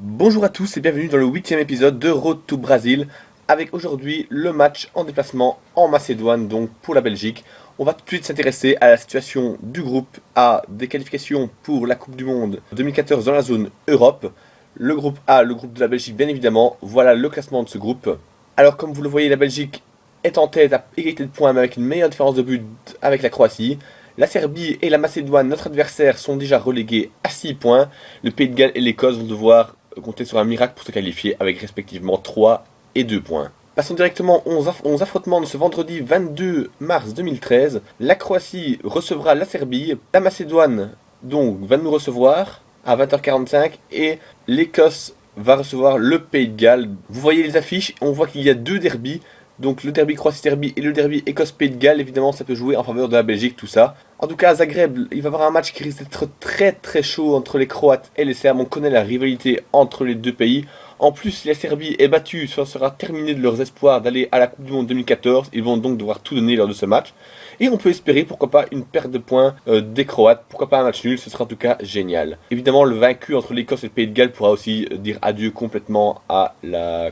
Bonjour à tous et bienvenue dans le 8e épisode de Road to Brazil avec aujourd'hui le match en déplacement en Macédoine, donc pour la Belgique. On va tout de suite s'intéresser à la situation du groupe A des qualifications pour la Coupe du Monde 2014 dans la zone Europe. Le groupe A, le groupe de la Belgique bien évidemment, voilà le classement de ce groupe. Alors comme vous le voyez, la Belgique est en tête à égalité de points mais avec une meilleure différence de but avec la Croatie. La Serbie et la Macédoine, notre adversaire, sont déjà relégués à 6 points. Le Pays de Galles et l'Écosse vont devoir compter sur un miracle pour se qualifier avec respectivement 3 et 2 points. Passons directement aux affrontements de ce vendredi 22 mars 2013. La Croatie recevra la Serbie. La Macédoine donc va nous recevoir à 20h45 et l'Écosse va recevoir le Pays de Galles. Vous voyez les affiches, on voit qu'il y a deux derbys. Donc le derby Croatie-Serbie et le derby Écosse-Pays de Galles, évidemment ça peut jouer en faveur de la Belgique, tout ça. En tout cas à Zagreb, il va y avoir un match qui risque d'être très très chaud entre les Croates et les Serbes. On connaît la rivalité entre les deux pays. En plus, si la Serbie est battue, ça sera terminé de leurs espoirs d'aller à la Coupe du Monde 2014. Ils vont donc devoir tout donner lors de ce match. Et on peut espérer, pourquoi pas, une perte de points des Croates. Pourquoi pas un match nul, ce sera en tout cas génial. Évidemment, le vaincu entre l'Écosse et le Pays de Galles pourra aussi dire adieu complètement à la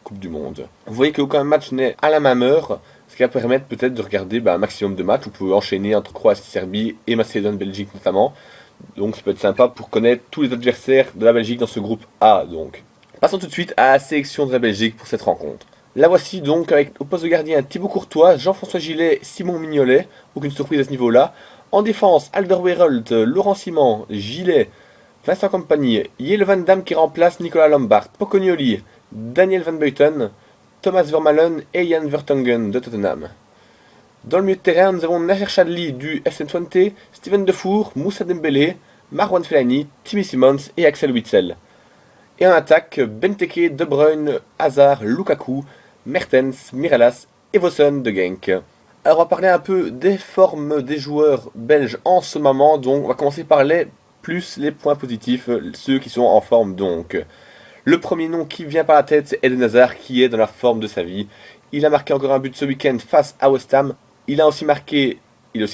Coupe du Monde. Vous voyez qu'aucun match n'est à la même heure, ce qui va permettre peut-être de regarder un maximum de matchs. Vous pouvez enchaîner entre Croatie, Serbie et Macédoine-Belgique notamment. Donc ça peut être sympa pour connaître tous les adversaires de la Belgique dans ce groupe A. Donc passons tout de suite à la sélection de la Belgique pour cette rencontre. La voici donc avec au poste de gardien Thibaut Courtois, Jean-François Gillet, Simon Mignolet. Aucune surprise à ce niveau-là. En défense, Alderweireld, Laurent Simon, Gillet, Vincent Kompany, Jelle Van Damme qui remplace Nicolas Lombard, Pocognoli, Daniel Van Buiten, Thomas Vermaelen et Jan Vertonghen de Tottenham. Dans le milieu de terrain, nous avons Nacher Chadli du FC Twente, Steven Defour, Moussa Dembélé, Marwan Fellaini, Timmy Simons et Axel Witsel. Et en attaque, Benteke, De Bruyne, Hazard, Lukaku, Mertens, Mirallas et Vossen de Genk. Alors on va parler un peu des formes des joueurs belges en ce moment, donc on va commencer par les points positifs, ceux qui sont en forme donc. Le premier nom qui vient par la tête, c'est Eden Hazard qui est dans la forme de sa vie. Il a marqué encore un but ce week-end face à West Ham. Il a aussi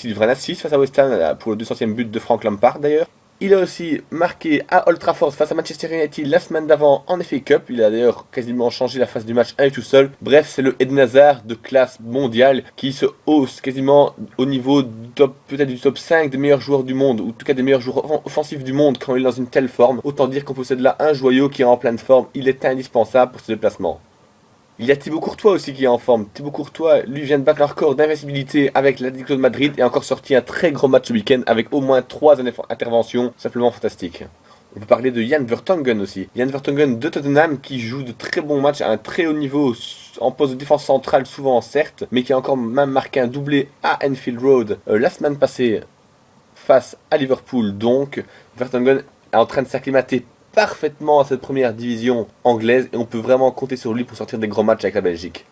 livré un assist face à West Ham pour le 200e but de Frank Lampard d'ailleurs. Il a aussi marqué à Old Trafford face à Manchester United la semaine d'avant en FA Cup. Il a d'ailleurs quasiment changé la face du match à lui tout seul. Bref, c'est le Eden Hazard de classe mondiale qui se hausse quasiment au niveau peut-être du top 5 des meilleurs joueurs du monde, ou en tout cas des meilleurs joueurs offensifs du monde quand il est dans une telle forme. Autant dire qu'on possède là un joyau qui est en pleine forme. Il est indispensable pour ce déplacement. Il y a Thibaut Courtois aussi qui est en forme. Thibaut Courtois, lui, vient de battre le record d'invincibilité avec l'Atlético de Madrid et a encore sorti un très gros match ce week-end avec au moins 3 interventions simplement fantastiques. On peut parler de Jan Vertonghen aussi. Jan Vertonghen de Tottenham qui joue de très bons matchs à un très haut niveau en poste de défense centrale souvent certes, mais qui a encore même marqué un doublé à Anfield Road la semaine passée face à Liverpool. Donc Vertonghen est en train de s'acclimater parfaitement à cette première division anglaise et on peut vraiment compter sur lui pour sortir des grands matchs avec la Belgique.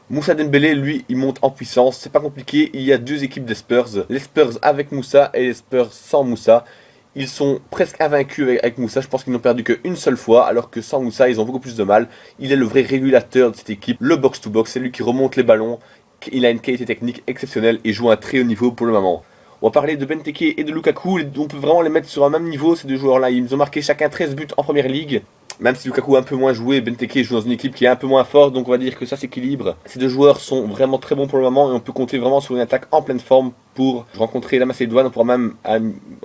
Moussa Dembélé, lui, il monte en puissance, c'est pas compliqué, il y a deux équipes des Spurs, les Spurs avec Moussa et les Spurs sans Moussa. Ils sont presque invaincus avec Moussa, je pense qu'ils n'ont perdu qu'une seule fois, alors que sans Moussa, ils ont beaucoup plus de mal. Il est le vrai régulateur de cette équipe, le box-to-box, c'est lui qui remonte les ballons, il a une qualité technique exceptionnelle et joue à un très haut niveau pour le moment. On va parler de Benteke et de Lukaku, on peut vraiment les mettre sur un même niveau ces deux joueurs-là. Ils ont marqué chacun 13 buts en première ligue. Même si Lukaku a un peu moins joué, Benteke joue dans une équipe qui est un peu moins forte, donc on va dire que ça s'équilibre. Ces deux joueurs sont vraiment très bons pour le moment et on peut compter vraiment sur une attaque en pleine forme pour rencontrer la Macédoine. On pourra même,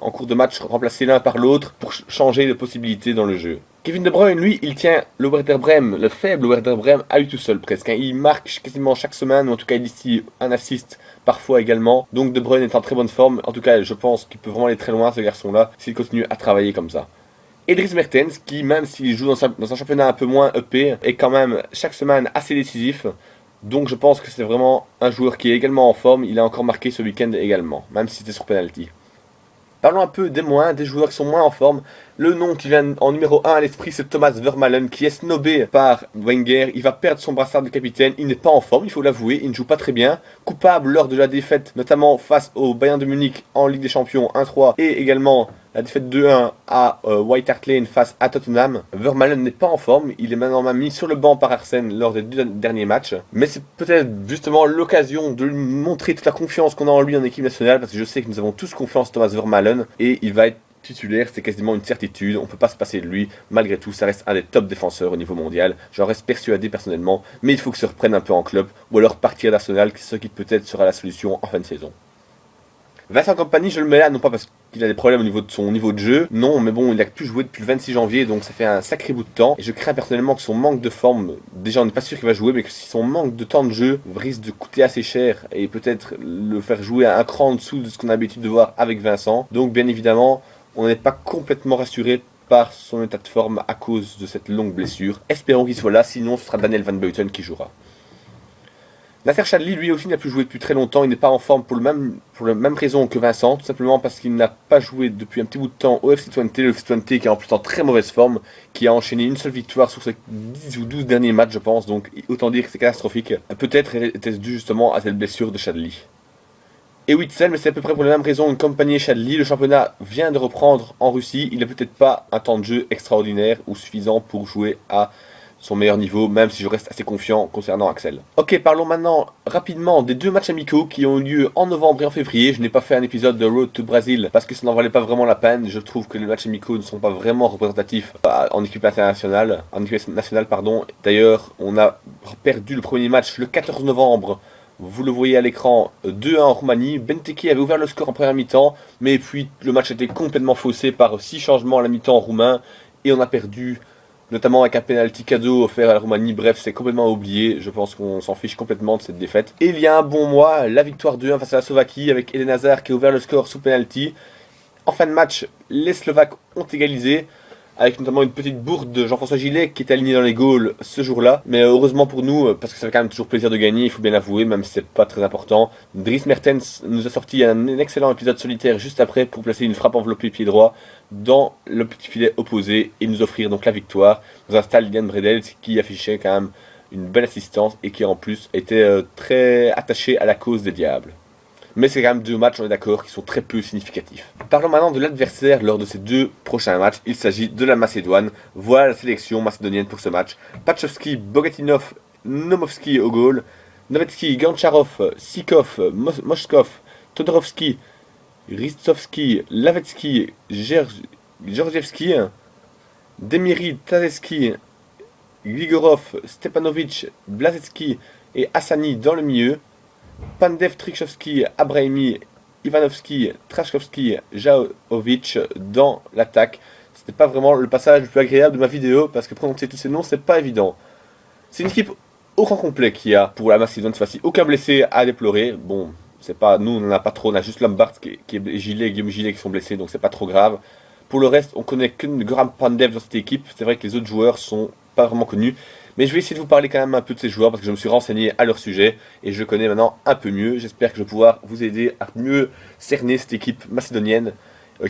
en cours de match, remplacer l'un par l'autre pour changer de possibilités dans le jeu. Kevin De Bruyne, lui, il tient le Werder Bremen, le faible Werder Bremen, à lui tout seul presque. Il marque quasiment chaque semaine, ou en tout cas il ici un assist parfois également. Donc De Bruyne est en très bonne forme. En tout cas, je pense qu'il peut vraiment aller très loin ce garçon-là s'il continue à travailler comme ça. Edris Mertens, qui même s'il joue dans un championnat un peu moins EP, est quand même chaque semaine assez décisif. Donc je pense que c'est vraiment un joueur qui est également en forme. Il a encore marqué ce week-end également, même si c'était sur penalty. Parlons un peu des joueurs qui sont moins en forme. Le nom qui vient en numéro 1 à l'esprit, c'est Thomas Vermaelen, qui est snobé par Wenger. Il va perdre son brassard de capitaine. Il n'est pas en forme, il faut l'avouer. Il ne joue pas très bien. Coupable lors de la défaite, notamment face au Bayern de Munich en Ligue des Champions 1-3 et également la défaite 2-1 à White Hart Lane face à Tottenham. Vermaelen n'est pas en forme, il est maintenant mis sur le banc par Arsène lors des deux derniers matchs. Mais c'est peut-être justement l'occasion de lui montrer toute la confiance qu'on a en lui en équipe nationale, parce que je sais que nous avons tous confiance en Thomas Vermaelen, et il va être titulaire, c'est quasiment une certitude, on ne peut pas se passer de lui, malgré tout ça reste un des top défenseurs au niveau mondial, j'en reste persuadé personnellement, mais il faut qu'il se reprenne un peu en club, ou alors partir d'Arsenal, ce qui peut-être sera la solution en fin de saison. Vincent Kompany, je le mets là, non pas parce qu'il a des problèmes au niveau de son niveau de jeu, non, mais bon, il n'a plus joué depuis le 26 janvier, donc ça fait un sacré bout de temps, et je crains personnellement que son manque de forme, déjà on n'est pas sûr qu'il va jouer, mais que si son manque de temps de jeu risque de coûter assez cher, et peut-être le faire jouer à un cran en dessous de ce qu'on a l'habitude de voir avec Vincent, donc bien évidemment, on n'est pas complètement rassuré par son état de forme à cause de cette longue blessure. Espérons qu'il soit là, sinon ce sera Daniel Van Buiten qui jouera. Nasser Chadli, lui aussi, n'a plus joué depuis très longtemps. Il n'est pas en forme pour la même raison que Vincent, tout simplement parce qu'il n'a pas joué depuis un petit bout de temps au FC Twente. Le FC Twente qui est en plus en très mauvaise forme, qui a enchaîné une seule victoire sur ses 10 ou 12 derniers matchs, je pense. Donc autant dire que c'est catastrophique. Peut-être était-ce dû justement à cette blessure de Chadli. Et Witsel, mais c'est à peu près pour les mêmes raisons une compagnie Chadli. Le championnat vient de reprendre en Russie. Il n'a peut-être pas un temps de jeu extraordinaire ou suffisant pour jouer à son meilleur niveau, même si je reste assez confiant concernant Axel. Ok, parlons maintenant rapidement des deux matchs amicaux qui ont eu lieu en novembre et en février. Je n'ai pas fait un épisode de Road to Brazil parce que ça n'en valait pas vraiment la peine. Je trouve que les matchs amicaux ne sont pas vraiment représentatifs en équipe internationale, pardon. D'ailleurs, on a perdu le premier match le 14 novembre. Vous le voyez à l'écran, 2-1 en Roumanie. Benteke avait ouvert le score en première mi-temps, mais puis le match a été complètement faussé par 6 changements à la mi-temps roumain et on a perdu, notamment avec un penalty cadeau offert à la Roumanie. Bref, c'est complètement oublié, je pense qu'on s'en fiche complètement de cette défaite. Et il y a un bon mois, la victoire 2-1 face à la Slovaquie avec Eden Hazard qui a ouvert le score sous penalty. En fin de match, les Slovaques ont égalisé, avec notamment une petite bourde de Jean-François Gillet qui est aligné dans les goals ce jour-là. Mais heureusement pour nous, parce que ça fait quand même toujours plaisir de gagner, il faut bien l'avouer, même si c'est pas très important. Dries Mertens nous a sorti un excellent épisode solitaire juste après pour placer une frappe enveloppée pied droit dans le petit filet opposé et nous offrir donc la victoire dans un stade Jan Bredel qui affichait quand même une belle assistance et qui en plus était très attaché à la cause des Diables. Mais c'est quand même deux matchs, on est d'accord, qui sont très peu significatifs. Parlons maintenant de l'adversaire lors de ces deux prochains matchs. Il s'agit de la Macédoine. Voilà la sélection macédonienne pour ce match. Pachovski, Bogatinov, Nomovski au goal. Novetski, Gancharov, Sikov, Moshkov, Todorovski, Ristovski, Lavetsky, Georgievski, Demiri, Tazeski, Grigorov, Stepanovic, Blazetsky et Hassani dans le milieu. Pandev, Trichovski, Abrahimi, Ivanovski, Trashkovski, Jaovic dans l'attaque. C'était pas vraiment le passage le plus agréable de ma vidéo parce que prononcer tous ces noms c'est pas évident. C'est une équipe au grand complet qu'il y a pour la Macédoine cette fois-ci. Aucun blessé à déplorer. Bon, c'est pas, nous on n'en a pas trop, on a juste Lombard qui est Gilet et Guillaume Gilet qui sont blessés donc c'est pas trop grave. Pour le reste, on connaît que Goran Pandev dans cette équipe. C'est vrai que les autres joueurs sont pas vraiment connus. Mais je vais essayer de vous parler quand même un peu de ces joueurs parce que je me suis renseigné à leur sujet et je connais maintenant un peu mieux. J'espère que je vais pouvoir vous aider à mieux cerner cette équipe macédonienne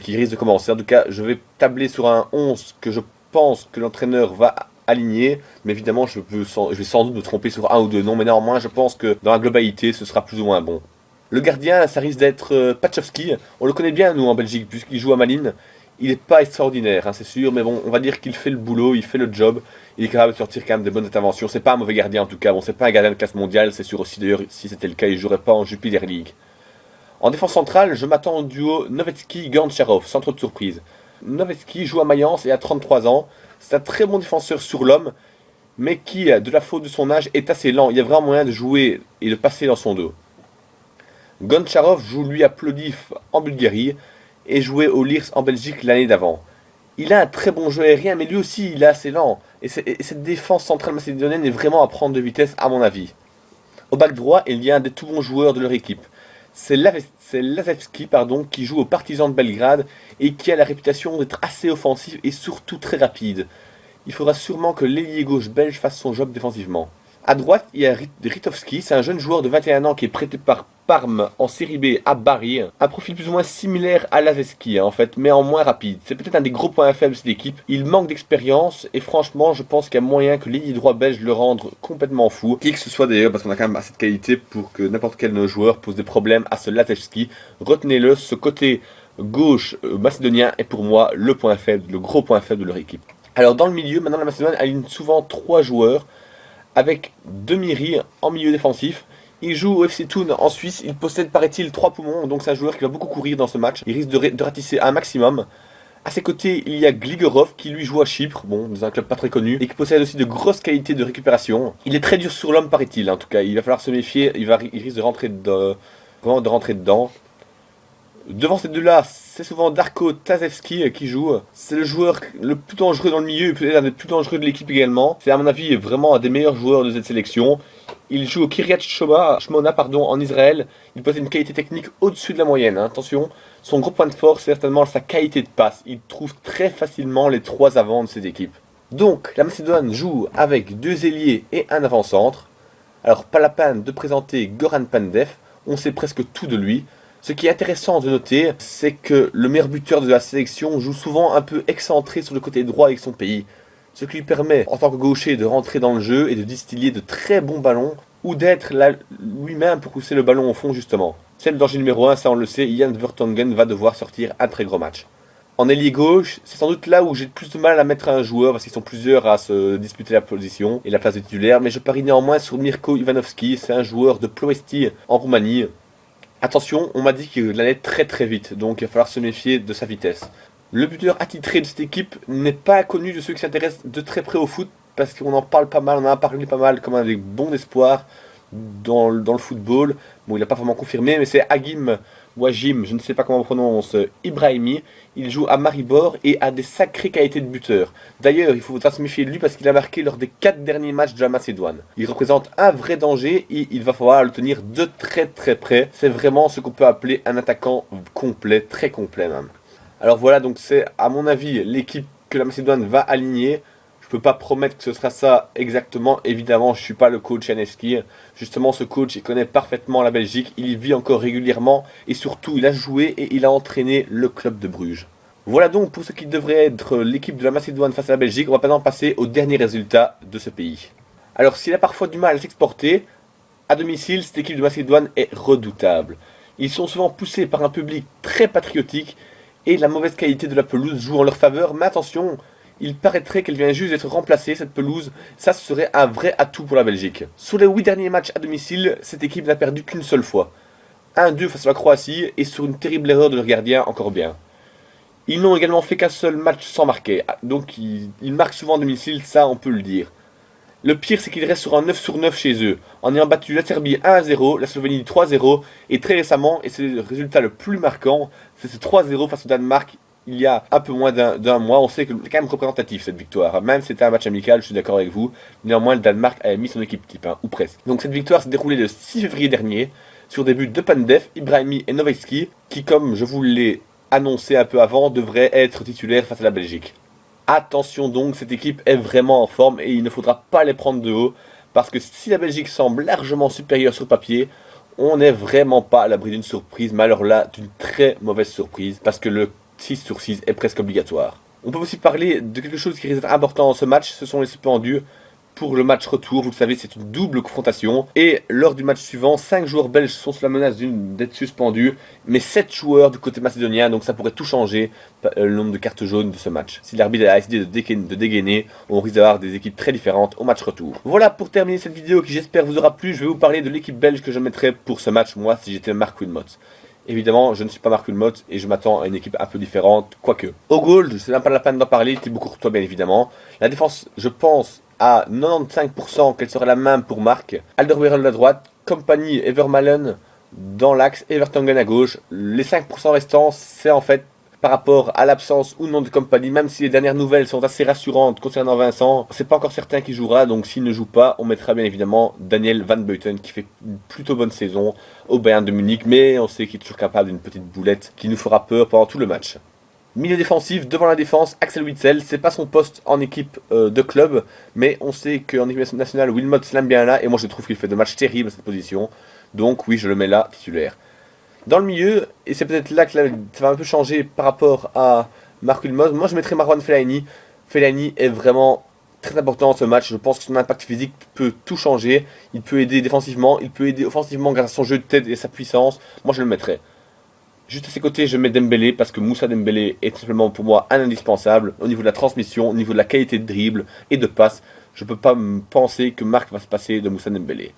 qui risque de commencer. En tout cas, je vais tabler sur un 11 que je pense que l'entraîneur va aligner. Mais évidemment, je vais sans doute me tromper sur un ou deux noms. Mais néanmoins, je pense que dans la globalité, ce sera plus ou moins bon. Le gardien, ça risque d'être Pachovski. On le connaît bien, nous, en Belgique, puisqu'il joue à Malines. Il n'est pas extraordinaire, hein, c'est sûr, mais bon, on va dire qu'il fait le boulot, il fait le job, il est capable de sortir quand même des bonnes interventions. C'est pas un mauvais gardien en tout cas, bon, c'est pas un gardien de classe mondiale, c'est sûr aussi d'ailleurs, si c'était le cas, il jouerait pas en Jupiler League. En défense centrale, je m'attends au duo Novetski-Gancharov, sans trop de surprise. Novetski joue à Mayence et a 33 ans, c'est un très bon défenseur sur l'homme, mais qui, de la faute de son âge, est assez lent. Il y a vraiment moyen de jouer et de passer dans son dos. Goncharov joue lui à Plovdiv en Bulgarie, et joué au Lierse en Belgique l'année d'avant. Il a un très bon jeu aérien, mais lui aussi il est assez lent. Et cette défense centrale macédonienne est vraiment à prendre de vitesse à mon avis. Au bac droit, il y a un des tout bons joueurs de leur équipe. C'est Lazevski qui joue aux Partisans de Belgrade et qui a la réputation d'être assez offensif et surtout très rapide. Il faudra sûrement que l'ailier gauche belge fasse son job défensivement. À droite, il y a Ritovski, c'est un jeune joueur de 21 ans qui est prêté par Parme en série B à Bari. Un profil plus ou moins similaire à Laveski en fait, mais en moins rapide. C'est peut-être un des gros points faibles de cette équipe. Il manque d'expérience et franchement, je pense qu'il y a moyen que l'ailier droit belge le rende complètement fou. Qui que ce soit d'ailleurs, parce qu'on a quand même assez de qualité pour que n'importe quel de nos joueurs pose des problèmes à ce Latevski. Retenez-le, ce côté gauche macédonien est pour moi le point faible, le gros point faible de leur équipe. Alors dans le milieu, maintenant la Macédoine aligne souvent 3 joueurs avec Demiri en milieu défensif. Il joue au FC Thun en Suisse, il possède paraît-il 3 poumons, donc c'est un joueur qui va beaucoup courir dans ce match. Il risque de ratisser un maximum. À ses côtés, il y a Gligorov qui lui joue à Chypre, bon, dans un club pas très connu, et qui possède aussi de grosses qualités de récupération. Il est très dur sur l'homme, paraît-il, en tout cas. Il va falloir se méfier, il risque de rentrer vraiment de rentrer dedans. Devant ces deux-là, c'est souvent Darko Tazevski qui joue. C'est le joueur le plus dangereux dans le milieu et peut-être un des plus dangereux de l'équipe également. C'est à mon avis vraiment un des meilleurs joueurs de cette sélection. Il joue au Kiryat Shmona en Israël. Il possède une qualité technique au-dessus de la moyenne. Hein. Attention, son gros point de force, c'est certainement sa qualité de passe. Il trouve très facilement les trois avants de ses équipes. Donc, la Macédoine joue avec deux ailiers et un avant-centre. Alors, pas la peine de présenter Goran Pandev. On sait presque tout de lui. Ce qui est intéressant de noter, c'est que le meilleur buteur de la sélection joue souvent un peu excentré sur le côté droit avec son pays. Ce qui lui permet, en tant que gaucher, de rentrer dans le jeu et de distiller de très bons ballons, ou d'être là lui-même pour pousser le ballon au fond justement. C'est le danger numéro 1, ça on le sait, Jan Vertonghen va devoir sortir un très gros match. En ailier gauche, c'est sans doute là où j'ai le plus de mal à mettre un joueur, parce qu'ils sont plusieurs à se disputer la position et la place de titulaire, mais je parie néanmoins sur Mirko Ivanovski, c'est un joueur de Ploiești en Roumanie. Attention, on m'a dit qu'il allait très très vite, donc il va falloir se méfier de sa vitesse. Le buteur attitré de cette équipe n'est pas connu de ceux qui s'intéressent de très près au foot, parce qu'on en parle pas mal, on en a parlé pas mal comme un des bons espoirs dans le football. Bon, il n'a pas vraiment confirmé, mais c'est Agim Wajim, je ne sais pas comment on prononce, Ibrahimi. Il joue à Maribor et a des sacrées qualités de buteur. D'ailleurs, il faut se méfier de lui parce qu'il a marqué lors des 4 derniers matchs de la Macédoine. Il représente un vrai danger et il va falloir le tenir de très très près. C'est vraiment ce qu'on peut appeler un attaquant complet, très complet même. Alors voilà, donc c'est à mon avis l'équipe que la Macédoine va aligner. Je peux pas promettre que ce sera ça exactement. Évidemment, je suis pas le coach Janeski. Justement, ce coach, il connaît parfaitement la Belgique. Il y vit encore régulièrement. Et surtout, il a joué et il a entraîné le club de Bruges. Voilà donc pour ce qui devrait être l'équipe de la Macédoine face à la Belgique. On va maintenant passer aux derniers résultats de ce pays. Alors, s'il a parfois du mal à s'exporter, à domicile, cette équipe de Macédoine est redoutable. Ils sont souvent poussés par un public très patriotique. Et la mauvaise qualité de la pelouse joue en leur faveur. Mais attention, il paraîtrait qu'elle vient juste d'être remplacée, cette pelouse. Ça, ce serait un vrai atout pour la Belgique. Sur les 8 derniers matchs à domicile, cette équipe n'a perdu qu'une seule fois. 1-2 face à la Croatie, et sur une terrible erreur de leur gardien, encore bien. Ils n'ont également fait qu'un seul match sans marquer, donc ils marquent souvent à domicile, ça on peut le dire. Le pire, c'est qu'ils restent sur un 9 sur 9 chez eux, en ayant battu la Serbie 1-0, la Slovénie 3-0, et très récemment, et c'est le résultat le plus marquant, c'est ce 3-0 face au Danemark, il y a un peu moins d'un mois. On sait que c'est quand même représentatif cette victoire. Même si c'était un match amical, je suis d'accord avec vous. Néanmoins, le Danemark avait mis son équipe type, hein, ou presque. Donc cette victoire s'est déroulée le 6 février dernier, sur des buts de Pandev, Ibrahimi et Novetsky, qui, comme je vous l'ai annoncé un peu avant, devraient être titulaires face à la Belgique. Attention donc, cette équipe est vraiment en forme et il ne faudra pas les prendre de haut, parce que si la Belgique semble largement supérieure sur papier, on n'est vraiment pas à l'abri d'une surprise, mais alors là, d'une très mauvaise surprise, parce que le 6 sur 6 est presque obligatoire. On peut aussi parler de quelque chose qui risque d'être important dans ce match, ce sont les suspendus. Pour le match retour, vous le savez, c'est une double confrontation. Et lors du match suivant, 5 joueurs belges sont sous la menace d'être suspendus, mais 7 joueurs du côté macédonien, donc ça pourrait tout changer, le nombre de cartes jaunes de ce match. Si l'arbitre a décidé de dégainer, on risque d'avoir des équipes très différentes au match retour. Voilà pour terminer cette vidéo qui j'espère vous aura plu. Je vais vous parler de l'équipe belge que je mettrais pour ce match, moi, si j'étais Mark Wilmot. Évidemment, je ne suis pas Mark Wilmot et je m'attends à une équipe un peu différente, quoique. Au goal, c'est même pas la peine d'en parler, Thibaut Courtois bien évidemment. La défense, je pense à 95% qu'elle sera la même pour Marc. Alderweireld à droite, Company et Vermaelen dans l'axe et Vertonghen à gauche. Les 5% restants, c'est en fait par rapport à l'absence ou non de Company, même si les dernières nouvelles sont assez rassurantes concernant Vincent, c'est pas encore certain qu'il jouera, donc s'il ne joue pas, on mettra bien évidemment Daniel Van Buiten qui fait une plutôt bonne saison au Bayern de Munich, mais on sait qu'il est toujours capable d'une petite boulette qui nous fera peur pendant tout le match. Milieu défensif, devant la défense, Axel Witsel, c'est pas son poste en équipe de club, mais on sait qu'en équipe nationale, Wilmot l'aime bien là, et moi je trouve qu'il fait de matchs terribles à cette position, donc oui, je le mets là, titulaire. Dans le milieu, et c'est peut-être là que ça va un peu changer par rapport à Mark Wilmot, moi je mettrais Marouane Fellaini. Fellaini est vraiment très important dans ce match, je pense que son impact physique peut tout changer, il peut aider défensivement, il peut aider offensivement grâce à son jeu de tête et sa puissance, moi je le mettrais. Juste à ses côtés, je mets Dembélé parce que Moussa Dembélé est tout simplement pour moi un indispensable au niveau de la transmission, au niveau de la qualité de dribble et de passe. Je ne peux pas me penser que Marc va se passer de Moussa Dembélé.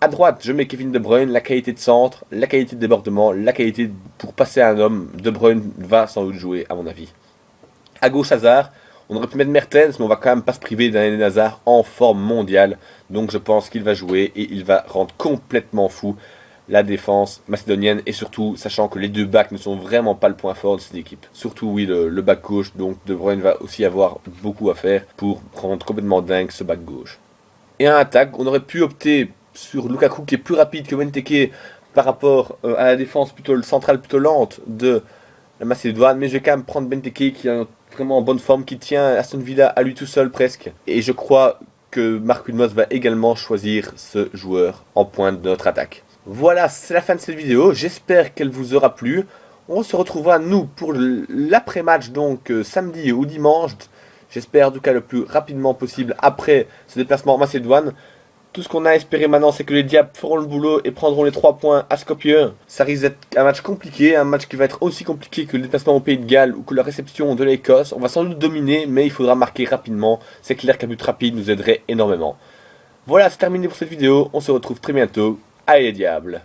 À droite, je mets Kevin De Bruyne, la qualité de centre, la qualité de débordement, la qualité pour passer à un homme. De Bruyne va sans doute jouer à mon avis. À gauche, Hazard. On aurait pu mettre Mertens, mais on va quand même pas se priver d'un Eden Hazard en forme mondiale. Donc je pense qu'il va jouer et il va rendre complètement fou la défense macédonienne. Et surtout, sachant que les deux backs ne sont vraiment pas le point fort de cette équipe. Surtout, oui, le back gauche. Donc De Bruyne va aussi avoir beaucoup à faire pour rendre complètement dingue ce back gauche. Et en attaque, on aurait pu opter sur Lukaku qui est plus rapide que Benteke par rapport à la défense plutôt centrale plutôt lente de la Macédoine, mais je vais quand même prendre Benteke qui est vraiment en bonne forme, qui tient Aston Villa à lui tout seul presque. Et je crois que Marc Wilmots va également choisir ce joueur en pointe de notre attaque. Voilà, c'est la fin de cette vidéo, j'espère qu'elle vous aura plu. On se retrouvera nous pour l'après-match donc samedi ou dimanche. J'espère en tout cas le plus rapidement possible après ce déplacement en Macédoine. Tout ce qu'on a espéré maintenant, c'est que les Diables feront le boulot et prendront les 3 points à Skopje. Ça risque d'être un match compliqué, un match qui va être aussi compliqué que le déplacement au Pays de Galles ou que la réception de l'Écosse. On va sans doute dominer, mais il faudra marquer rapidement. C'est clair qu'un but rapide nous aiderait énormément. Voilà, c'est terminé pour cette vidéo. On se retrouve très bientôt. Allez les Diables!